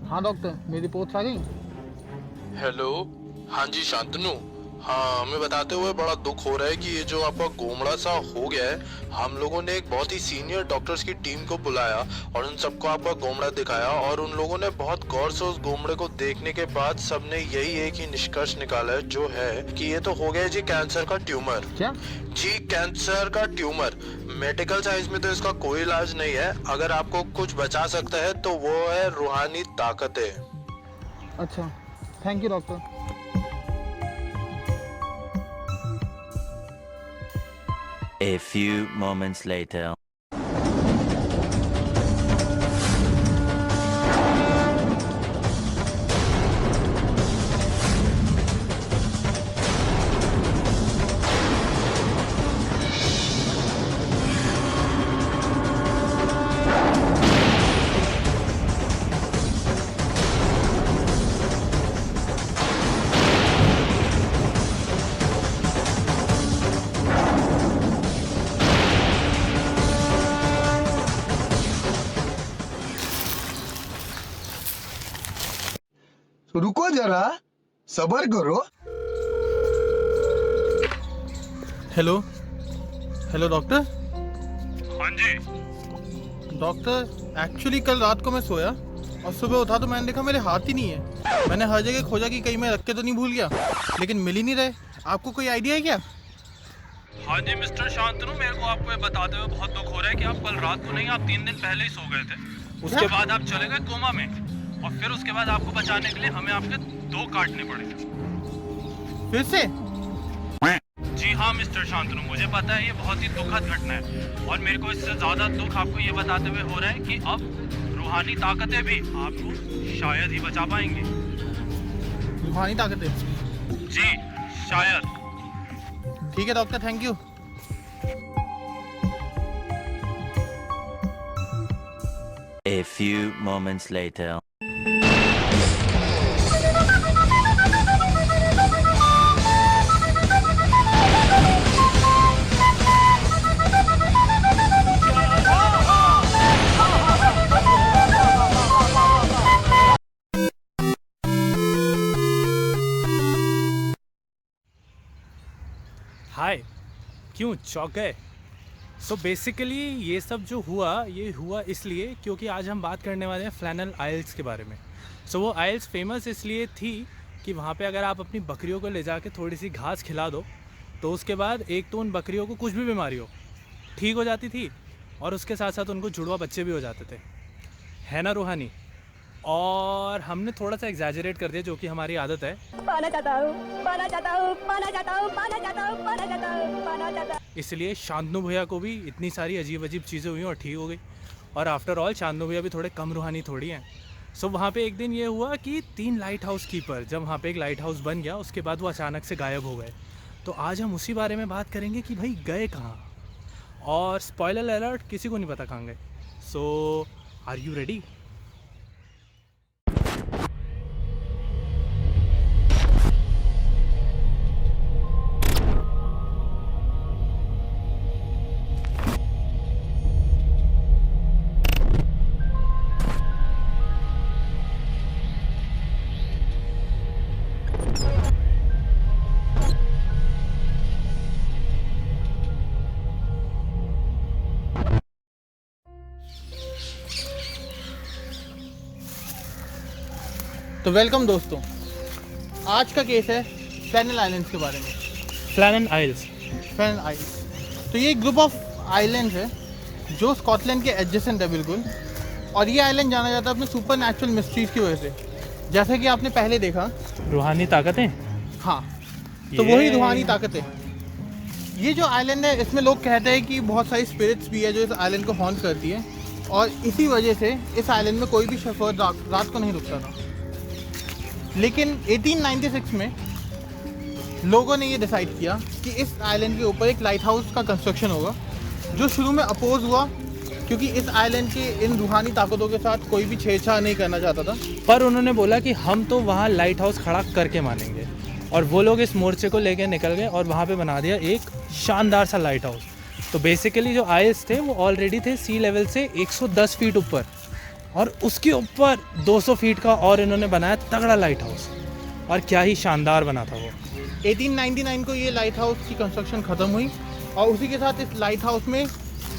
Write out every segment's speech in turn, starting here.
हाँ डॉक्टर, मेरी रिपोर्ट्स आ गई। हेलो। हाँ जी शांतनु। हाँ, हमें बताते हुए बड़ा दुख हो रहा है कि ये जो आपका गोमड़ा सा हो गया है। हम लोगों ने एक बहुत ही सीनियर डॉक्टर्स की टीम को बुलाया और उन सबको आपका गोमड़ा दिखाया और उन लोगों ने बहुत गौर से उस गोमड़े को देखने के बाद सबने यही एक ही निष्कर्ष निकाला है, जो है कि ये तो हो गया जी कैंसर का ट्यूमर। क्या? जी कैंसर का ट्यूमर। मेडिकल साइंस में तो इसका कोई इलाज नहीं है। अगर आपको कुछ बचा सकता है तो वो है रूहानी ताकतें। अच्छा, thank you doctor. A few moments later. रुको जरा, सबर करो। Hello hello doctor. हाँ जी। डॉक्टर, एक्चुअली कल रात को मैं सोया और सुबह उठा तो मैंने देखा मेरे हाथ ही नहीं है। मैंने हर जगह खोजा कि कहीं मैं रख के तो नहीं भूल गया, लेकिन मिल ही नहीं रहे। आपको कोई आइडिया है क्या? हाँ जी मिस्टर शांतनु, मेरे को आपको ये बताते हुए बहुत दुख हो रहा है कि आप कल रात को नहीं, आप 3 दिन पहले ही सो गए थे। उसके बाद आप चले गए कोमा में और फिर उसके बाद आपको बचाने के लिए हमें आपके 2 काटने पड़े। फिर से? जी हाँ मिस्टर शांतनु, मुझे पता है ये बहुत ही दुखद घटना है और मेरे को इससे ज्यादा दुख आपको ये बताते हुए हो रहा है कि अब रूहानी ताकतें भी आपको शायद ही बचा पाएंगी। रूहानी ताकतें? जी शायद। ठीक है doctor, thank you. A few moments later. हाय, क्यों चौंक गए? सो बेसिकली ये सब जो हुआ ये हुआ इसलिए क्योंकि आज हम बात करने वाले हैं फ्लैनल आइल्स के बारे में। सो वो आइल्स फेमस इसलिए थी कि वहाँ पे अगर आप अपनी बकरियों को ले जाके थोड़ी सी घास खिला दो तो उसके बाद एक तो उन बकरियों को कुछ भी बीमारी हो ठीक हो जाती थी और उसके साथ साथ उनको जुड़वा बच्चे भी हो जाते थे, है ना रूहानी? और हमने थोड़ा सा एग्जैजरेट कर दिया, जो कि हमारी आदत है। पाना चाहता हूँ, पाना चाहता हूँ, पाना चाहता हूँ, पाना चाहता हूँ, पाना चाहता हूँ, पाना चाहता हूँ। इसलिए शांतनु भैया को भी इतनी सारी अजीब अजीब चीज़ें हुई और ठीक हो गई। और आफ्टर ऑल शांतनु भैया भी थोड़े कम रूहानी थोड़ी हैं। सो वहाँ पे एक दिन ये हुआ कि 3 लाइट हाउस कीपर, जब वहाँ पे एक लाइट हाउस बन गया उसके बाद वो अचानक से गायब हो गए। तो आज हम उसी बारे में बात करेंगे कि भाई गए कहाँ, और स्पॉइलर अलर्ट, किसी को नहीं पता कहाँ गए। सो आर यू रेडी? तो वेलकम दोस्तों, आज का केस है फ्लैनल आइलैंड्स के बारे में। फ्लैनल आइल्स। फ्लैनल आइलैंड्स तो ये एक ग्रुप ऑफ आइलैंड्स है जो स्कॉटलैंड के एडजेसेंट है बिल्कुल। और ये आइलैंड जाना जाता है अपने सुपर नेचुरल मिस्ट्रीज की वजह से, जैसा कि आपने पहले देखा। रूहानी ताकतें। हाँ, तो वही रूहानी ताकतें। ये जो आइलैंड है इसमें लोग कहते हैं कि बहुत सारी स्पिरिट्स भी है जो इस आइलैंड को हॉन्ट करती है, और इसी वजह से इस आइलैंड में कोई भी सफ़र रात को नहीं रुकता था। लेकिन 1896 में लोगों ने ये डिसाइड किया कि इस आइलैंड के ऊपर एक लाइट हाउस का कंस्ट्रक्शन होगा, जो शुरू में अपोज हुआ क्योंकि इस आइलैंड के इन रूहानी ताकतों के साथ कोई भी छेड़छाड़ नहीं करना चाहता था। पर उन्होंने बोला कि हम तो वहाँ लाइट हाउस खड़ा करके मानेंगे, और वो लोग इस मोर्चे को लेकर निकल गए और वहाँ पे बना दिया एक शानदार सा लाइट हाउस। तो बेसिकली जो आइल्स थे वो ऑलरेडी थे सी लेवल से 110 फीट ऊपर, और उसके ऊपर 200 फीट का और इन्होंने बनाया तगड़ा लाइट हाउस, और क्या ही शानदार बना था वो। 1899 को ये लाइट हाउस की कंस्ट्रक्शन ख़त्म हुई और उसी के साथ इस लाइट हाउस में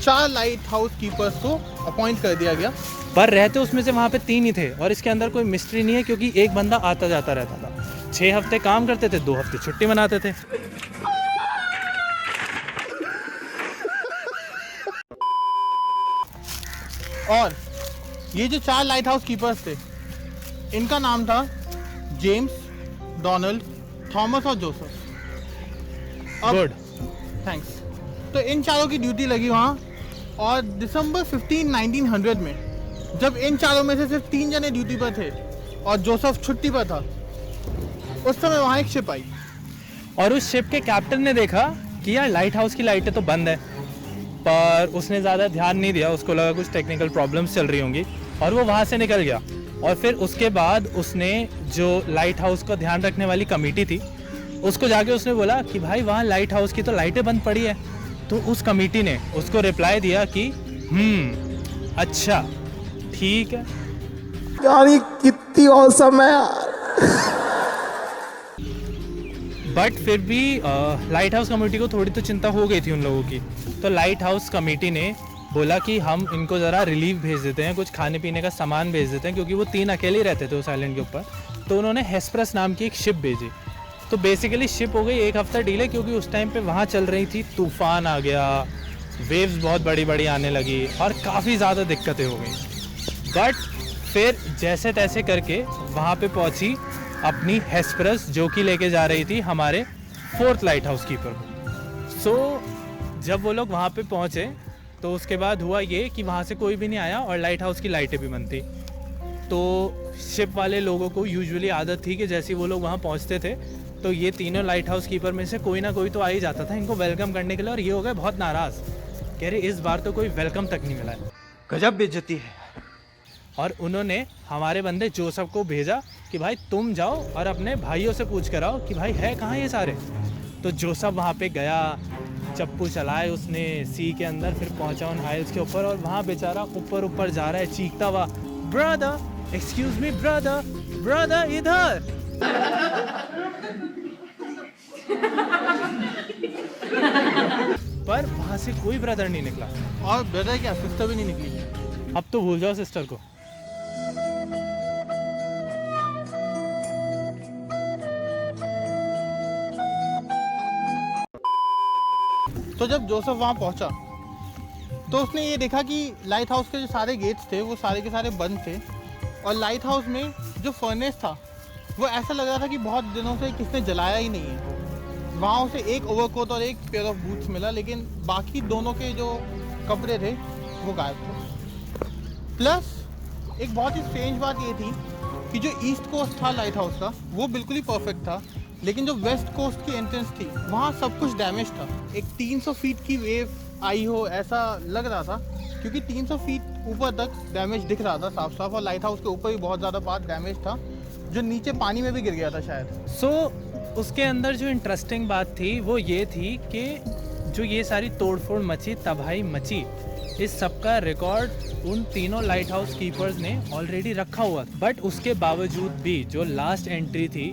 4 लाइट हाउस कीपर्स को अपॉइंट कर दिया गया। पर रहते उसमें से वहाँ पे 3 ही थे, और इसके अंदर कोई मिस्ट्री नहीं है क्योंकि एक बंदा आता जाता रहता था। 6 हफ्ते काम करते थे, 2 हफ्ते छुट्टी मनाते थे। और ये जो 4 लाइट हाउस कीपर्स थे, इनका नाम था जेम्स, डोनाल्ड, थॉमस और जोसेफ। Good, thanks. तो इन चारों की ड्यूटी लगी वहाँ, और दिसंबर 15, 1900 में जब इन चारों में से सिर्फ 3 जने ड्यूटी पर थे और जोसेफ छुट्टी पर था, उस समय वहाँ एक शिप आई। और उस शिप के कैप्टन ने देखा कि यार लाइट हाउस की लाइटें तो बंद है, पर उसने ज़्यादा ध्यान नहीं दिया, उसको लगा कुछ टेक्निकल प्रॉब्लम्स चल रही होंगी, और वो वहाँ से निकल गया। और फिर उसके बाद उसने जो लाइट हाउस का ध्यान रखने वाली कमेटी थी, उसको जाके उसने बोला कि भाई वहाँ लाइट हाउस की तो लाइटें बंद पड़ी है। तो उस कमेटी ने उसको रिप्लाई दिया कि अच्छा ठीक है। यार ये कितनी औसम है यार। बट फिर भी लाइट हाउस कमेटी को थोड़ी तो चिंता हो गई थी उन लोगों की। तो लाइट हाउस कमेटी ने बोला कि हम इनको ज़रा रिलीफ भेज देते हैं, कुछ खाने पीने का सामान भेज देते हैं, क्योंकि वो 3 अकेले ही रहते थे उस आइलैंड के ऊपर। तो उन्होंने हेस्परस नाम की एक शिप भेजी। तो बेसिकली शिप हो गई 1 हफ्ता डिले, क्योंकि उस टाइम पे वहाँ चल रही थी, तूफान आ गया, वेव्स बहुत बड़ी बड़ी आने लगी और काफ़ी ज़्यादा दिक्कतें हो गई। बट फिर जैसे तैसे करके वहाँ पे पहुँची अपनी हेस्परस, जो कि लेके जा रही थी हमारे 4th लाइट हाउस कीपर को। सो जब वो लोग वहाँ पे पहुँचे तो उसके बाद हुआ ये कि वहाँ से कोई भी नहीं आया और लाइट हाउस की लाइटें भी बंद थी। तो शिप वाले लोगों को यूजुअली आदत थी कि जैसे वो लोग वहाँ पहुँचते थे तो ये तीनों लाइट हाउस कीपर में से कोई ना कोई तो आ ही जाता था इनको वेलकम करने के लिए। और ये हो गए बहुत नाराज़, कह रहे इस बार तो कोई वेलकम तक नहीं मिला है, गजब बेइज्जती है। और उन्होंने हमारे बंदे जोसेफ को भेजा कि भाई तुम जाओ और अपने भाइयों से पूछ कर आओ कि भाई है कहाँ ये सारे। तो जोसेफ वहाँ पे गया, चप्पू चलाए उसने सी के अंदर, फिर पहुँचा उन आइल्स के ऊपर, और वहाँ बेचारा ऊपर ऊपर जा रहा है चीखता हुआ, brother excuse me brother, brother इधर। पर वहाँ से कोई ब्रदर नहीं निकला। और ब्रदर क्या, सिस्टर भी नहीं निकली। अब तो भूल जाओ सिस्टर को। तो जब जोसेफ वहाँ पहुँचा तो उसने ये देखा कि लाइट हाउस के जो सारे गेट्स थे वो सारे के सारे बंद थे, और लाइट हाउस में जो फर्नेस था वो ऐसा लग रहा था कि बहुत दिनों से किसने जलाया ही नहीं है। वहाँ उसे एक ओवरकोट और एक पेयर ऑफ बूट्स मिला, लेकिन बाकी दोनों के जो कपड़े थे वो गायब थे। प्लस एक बहुत ही स्ट्रेंज बात ये थी कि जो ईस्ट कोस्ट था लाइट हाउस का वो बिल्कुल ही परफेक्ट था, लेकिन जो वेस्ट कोस्ट की एंट्रेंस थी वहाँ सब कुछ डैमेज था। एक 300 फीट की वेव आई हो ऐसा लग रहा था, क्योंकि 300 फीट ऊपर तक डैमेज दिख रहा था साफ साफ, और लाइट हाउस के ऊपर भी बहुत ज़्यादा पार्ट डैमेज था जो नीचे पानी में भी गिर गया था शायद। सो उसके अंदर जो इंटरेस्टिंग बात थी वो ये थी कि जो ये सारी तोड़फोड़ मची, तबाही मची, इस सब का रिकॉर्ड उन तीनों लाइट हाउस कीपर्स ने ऑलरेडी रखा हुआ था। बट उसके बावजूद भी जो लास्ट एंट्री थी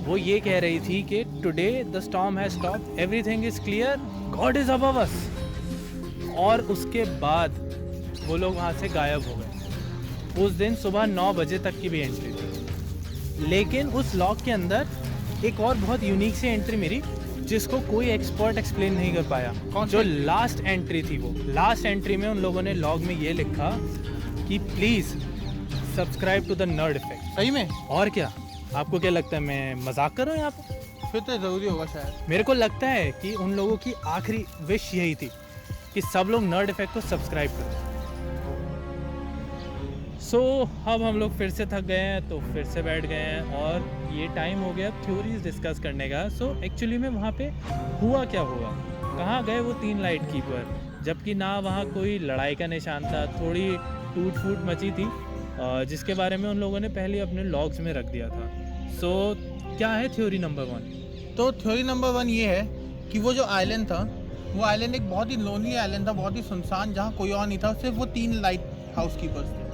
वो ये कह रही थी कि today the storm has stopped, everything is clear, God is above अस। और उसके बाद वो लोग वहाँ से गायब हो गए। उस दिन सुबह 9 बजे तक की भी एंट्री थी, लेकिन उस लॉग के अंदर एक और बहुत यूनिक सी एंट्री मिली जिसको कोई एक्सपर्ट एक्सप्लेन नहीं कर पाया। जो लास्ट एंट्री थी, वो लास्ट एंट्री में उन लोगों ने लॉग में ये लिखा कि please subscribe to the nerd effect. सही में? और क्या, आपको क्या लगता है मैं मजाक कर रहा हूँ यहाँ पे? फिर तो ज़रूरी होगा शायद। मेरे को लगता है कि उन लोगों की आखिरी विश यही थी कि सब लोग नर्ड इफेक्ट को सब्सक्राइब करें। सो अब हम लोग फिर से थक गए हैं तो फिर से बैठ गए हैं और ये टाइम हो गया थ्योरीज डिस्कस करने का। सो एक्चुअली में वहाँ पे हुआ क्या हुआ, कहाँ गए वो 3 लाइट कीपर, जबकि ना वहाँ कोई लड़ाई का निशान था, थोड़ी टूट फूट मची थी जिसके बारे में उन लोगों ने पहले अपने लॉग्स में रख दिया था। सो क्या है थ्योरी नंबर 1? तो थ्योरी नंबर 1 ये है कि वो जो आइलैंड था वो आइलैंड एक बहुत ही लोनली आइलैंड था, बहुत ही सुनसान, जहाँ कोई और नहीं था, सिर्फ वो 3 लाइट हाउस कीपर्स थे।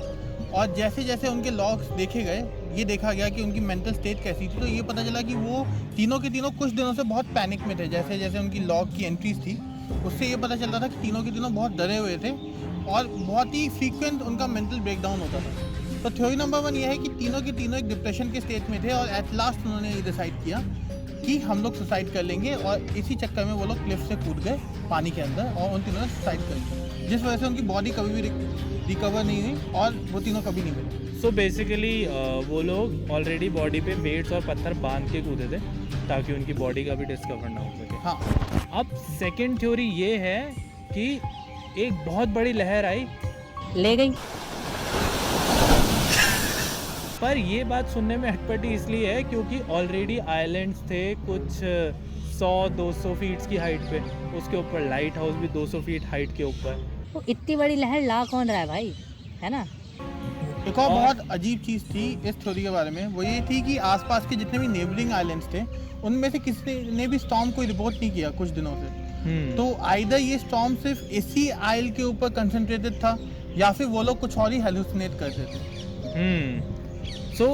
और जैसे जैसे उनके लॉग्स देखे गए, ये देखा गया कि उनकी मेंटल स्टेट कैसी थी, तो ये पता चला कि वो तीनों के तीनों कुछ दिनों से बहुत पैनिक में थे। जैसे जैसे उनकी लॉग की एंट्रीज थी, उससे ये पता चलता था कि तीनों के तीनों बहुत डरे हुए थे और बहुत ही फ्रीक्वेंट उनका मेंटल ब्रेकडाउन होता था। तो थ्योरी नंबर 1 ये है कि तीनों के तीनों एक डिप्रेशन के स्टेट में थे और एट लास्ट उन्होंने ये डिसाइड किया कि हम लोग सुसाइड कर लेंगे, और इसी चक्कर में वो लोग क्लिफ से कूद गए पानी के अंदर और उन तीनों ने सुसाइड कर लिया, जिस वजह से उनकी बॉडी कभी भी रिकवर नहीं हुई और वो तीनों कभी नहीं मिले। सो बेसिकली वो लोग ऑलरेडी बॉडी पे वेट्स और पत्थर बांध के कूदे थे ताकि उनकी बॉडी का भी डिस्कवर ना हो सके। हाँ, अब सेकंड थ्योरी ये है कि एक बहुत बड़ी लहर आई, ले गई। पर ये बात सुनने में अटपटी इसलिए है क्योंकि ऑलरेडी आइलैंड्स थे कुछ 100-200 फीट की हाइट पे, उसके ऊपर लाइट हाउस भी 200 फीट हाइट के ऊपर। तो इतनी बड़ी लहर ला कौन रहा है भाई, है ना? एक और बहुत अजीब चीज़ थी इस थ्योरी के बारे में, वो ये थी कि आसपास के जितने भी नेबरिंग आइलैंड्स थे उनमें से किसी ने भी स्टॉर्म को रिपोर्ट नहीं किया कुछ दिनों से। तो आइदर ये स्टॉर्म सिर्फ इसी आइल के ऊपर कंसंट्रेटेड था या फिर वो लोग कुछ और ही हेलुसिनेट करते थे। सो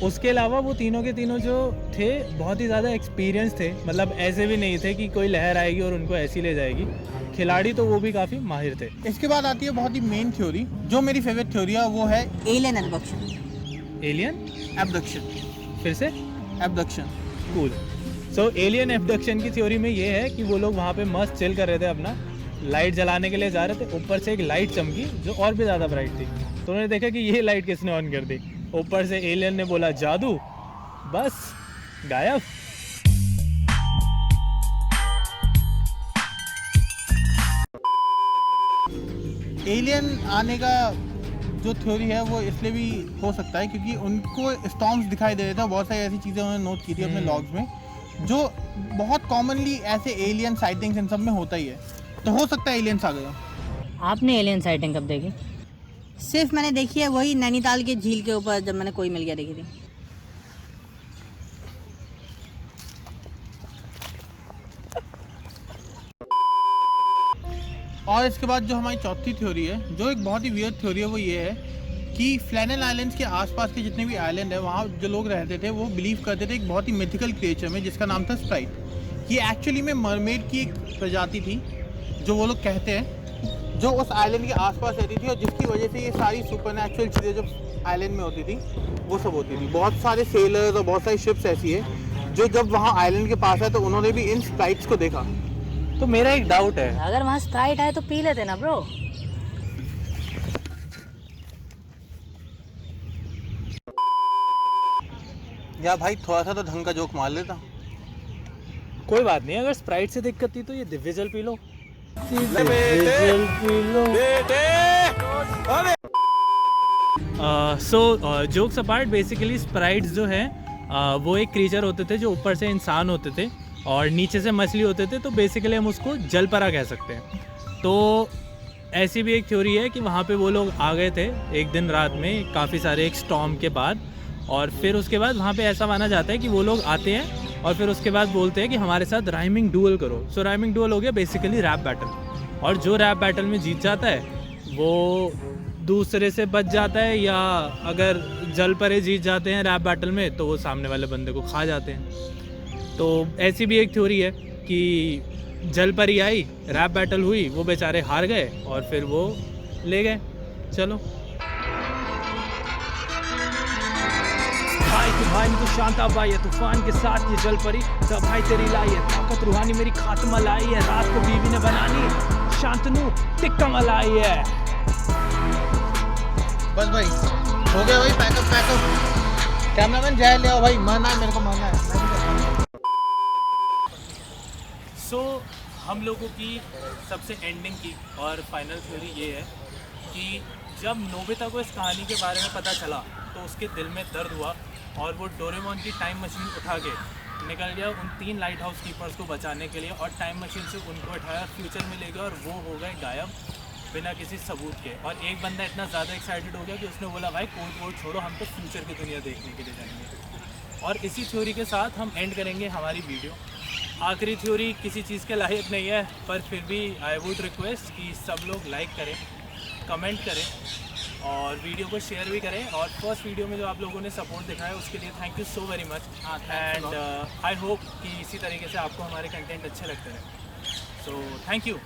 उसके अलावा वो तीनों के तीनों जो थे बहुत ही ज़्यादा एक्सपीरियंस थे, मतलब ऐसे भी नहीं थे कि कोई लहर आएगी और उनको ऐसी ले जाएगी। खिलाड़ी तो वो भी काफ़ी माहिर थे। इसके बाद आती है बहुत ही मेन थ्योरी, जो मेरी फेवरेट थ्योरी है, वो है एलियन एब्डक्शन। Alien abduction. फिर से एब्डक्शन। कूल। सो एलियन एब्डक्शन की थ्योरी में ये है कि वो लोग वहाँ पे मस्त चिल कर रहे थे, अपना लाइट जलाने के लिए जा रहे थे, ऊपर से एक लाइट चमकी जो और भी ज़्यादा ब्राइट थी। तो उन्होंने देखा कि ये लाइट किसने ऑन कर दी, ऊपर से एलियन ने बोला जादू, बस गायब। एलियन आने का जो थ्योरी है वो इसलिए भी हो सकता है क्योंकि उनको स्टॉर्म्स दिखाई दे रहे थे, बहुत सारी ऐसी चीज़ें उन्होंने नोट की थी अपने लॉग्स में, जो बहुत कॉमनली ऐसे एलियन साइटिंग्स इन सब में होता ही है। तो हो सकता है एलियंस आ गया। आपने एलियन साइटिंग कब देखी? सिर्फ मैंने देखी है वही नैनीताल के झील के ऊपर, जब मैंने कोई मिल गया देखी थी। और इसके बाद जो हमारी चौथी थ्योरी है, जो एक बहुत ही वियर्ड थ्योरी है, वो ये है कि फ्लैनेल आइलैंड्स के आसपास के जितने भी आइलैंड है, वहाँ जो लोग रहते थे वो बिलीव करते थे एक बहुत ही मिथिकल क्रिएचर में जिसका नाम था स्प्राइट। ये एक्चुअली में मरमेड की एक प्रजाति थी जो वो लोग कहते हैं, जो उस आइलैंड के आसपास रहती थी और जिसकी वजह से ये सारी सुपरनैचुरल चीज़ें जो आइलैंड में होती थी वो सब होती थी। बहुत सारे सेलर्स और बहुत सारी शिप्स ऐसी है जो जब वहाँ आइलैंड के पास है तो उन्होंने भी इन स्प्राइट्स को देखा। तो मेरा एक डाउट है, अगर वहाँ स्प्राइट आए तो पी लेते ना ब्रो। या भाई थोड़ा सा तो ढंग का जोक मार लेता। कोई बात नहीं, अगर स्प्राइट से दिक्कत थी तो ये दिव्य जल पी लो। So jokes apart, basically Sprites जो है वो एक क्रीचर होते थे जो ऊपर से इंसान होते थे और नीचे से मछली होते थे, तो बेसिकली हम उसको जलपरा कह सकते हैं। तो ऐसी भी एक थ्योरी है कि वहाँ पे वो लोग आ गए थे एक दिन रात में, काफ़ी सारे एक स्टॉर्म के बाद, और फिर उसके बाद वहाँ पे ऐसा माना जाता है कि वो लोग आते हैं और फिर उसके बाद बोलते हैं कि हमारे साथ राइमिंग डुअल करो। सो राइमिंग डुअल हो गया बेसिकली रैप बैटल, और जो रैप बैटल में जीत जाता है वो दूसरे से बच जाता है, या अगर जल परे जीत जाते हैं रैप बैटल में तो वो सामने वाले बंदे को खा जाते हैं। तो ऐसी भी एक थ्योरी है कि जल परी आई, रैप बैटल हुई, वो बेचारे हार गए और फिर वो ले गए। चलो भाई तो शांता भाई है, तूफान के साथ ये जल परी, तब भाई तेरी लाई है ताकत रूहानी, मेरी खात्मा लाई है, रात को बीवी ने बनानी, शांतनु टिक्का मलाई है। बस भाई हो गया भाई, पैकअप। कैमरामैन जाए ले आओ भाई, मरना है मेरे को, मरना है। सो हम लोगों की सबसे एंडिंग की और फाइनल थ्योरी ये है कि जब नोबिता को इस कहानी के बारे में पता चला तो उसके दिल में दर्द हुआ और वो डोरेमोन की टाइम मशीन उठा के निकल गया उन 3 लाइट हाउस कीपर्स को बचाने के लिए, और टाइम मशीन से उनको उठाया, फ्यूचर में ले गया और वो हो गए गायब बिना किसी सबूत के। और एक बंदा इतना ज़्यादा एक्साइटेड हो गया कि उसने बोला भाई कोड वोड छोड़ो, हम तो फ्यूचर की दुनिया देखने के लिए जाएंगे। और इसी थ्योरी के साथ हम एंड करेंगे हमारी वीडियो। आखिरी थ्योरी किसी चीज़ के लायक नहीं है, पर फिर भी आई वुड रिक्वेस्ट कि सब लोग लाइक करें, कमेंट करें और वीडियो को शेयर भी करें, और फर्स्ट वीडियो में जो आप लोगों ने सपोर्ट दिखाया उसके लिए thank you so very much. And I hope कि इसी तरीके से आपको हमारे कंटेंट अच्छे लगते हैं। So thank you.